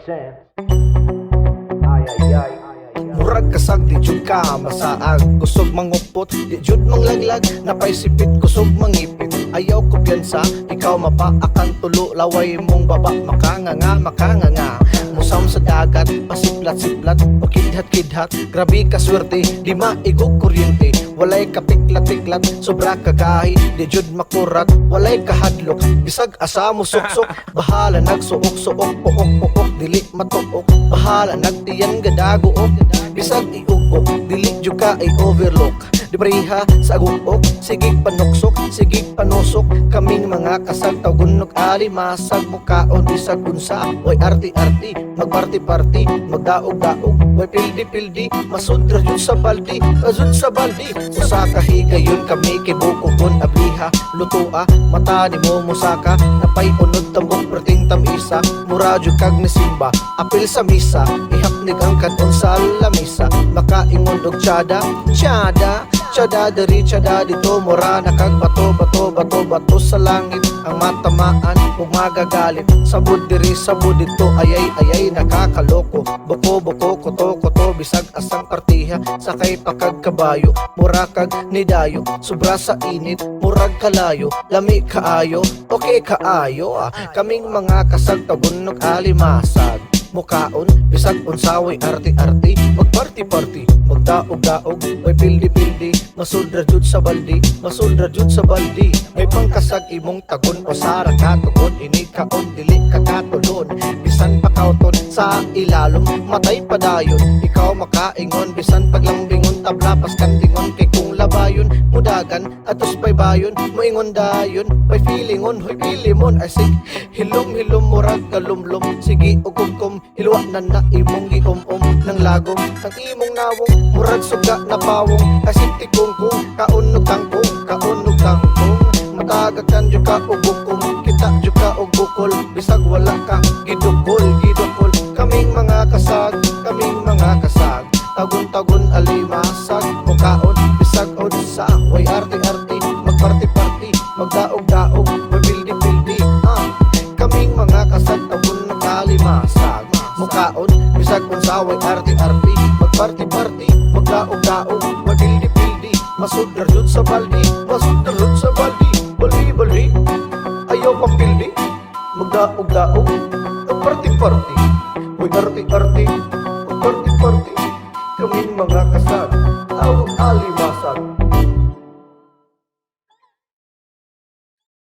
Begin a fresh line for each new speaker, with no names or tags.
sense. Ay, ay, ay.
Murag kasag di jud ka masaag, kusog mangupot di jud manglaglag, napaisipit kusog mangipit. Ayaw kumpiyansa, ikaw mapaakan tulo, laway mong baba makanganga. Musam sa dagat, pasiplat-siplat o kidhat-kidhat, grabe ka swerte, di maigog kuryente. Walay kapiklat-tiklat, sobra kagahi, di jud makurat, walay kahadlok, bisag asa mo suksok. Bahala nagsuok-suok, puok-puok, dili matuok, bahala nagtiyan gadaguok, bisag iugok, dili jud ka ay overlook. Di pareha sa agukok, sige panuksok, sige panusok. Kaming mga kasag tawgunog alimasag, mukaon bisag unsa, way arti-arti, magparti-parti, magdaog-daog, way pildi-pildi, masudra jud sa baldi, azud sa baldi. Usa ka higayon kami kay bukokon abliha, lutoa, mata ni mo musaka, napay unod tambok perting tamisa, mura jud kag nisimba, apil sa misa, ihapnig ang kanon sa lamisa, makaingon og Tiyada diri, tiyada dito, mura na kag bato sa langit, ang matamaan ug magagalit. Sabud diri, sabud dito, ayay nakakaloko, buko koto bisag asang partiha, sakay pa kag kabayo, mura kag nidayo, sobra sa init, murag kalayo, lami kaayo, okay kaayo. Kaming mga kasag tabunog alimasag, mukaon bisag unsaway arti-arti, magparti-parti, magdaog-daog, may pildi-pildi, masudra jud sa baldi, masudra jud sa baldi. May pangkasag imong tagon o sara katugod, ini kaon dili kakatulon, bisan pakauton sa ilalom, matay padayon, ikaw makaingon, bisan paglambingon, tablapas kandingon, kay kung labayon, mudagan, atos pay bayon, moingon dayon, may feelingon, hoy pilimon, asig, hilom murag kalumlom, sige ugumkom, hilwa na imong giom-om ng lagom, ang imong nawong, murag suga na pawong, asig tikong kaunog kangkong, matagakan jud ka og bukom, kita jud ka og bukol, bisag wala ka gidukol, kaming mga kasag, tagon alimasag, mukaon bisag odsa, way arti-arti, magparti-parti, magdaog-daog, mabildi-bildi, kaming mga kasag tagon alimasag, mukaon bisag unsa, way arti-arti, magparti-parti, magdaog-daog, mabildi-bildi, masudra jud sa baldi, bali, ayaw pang pildi, magdaog-daog, magparti-parti, way arti-arti,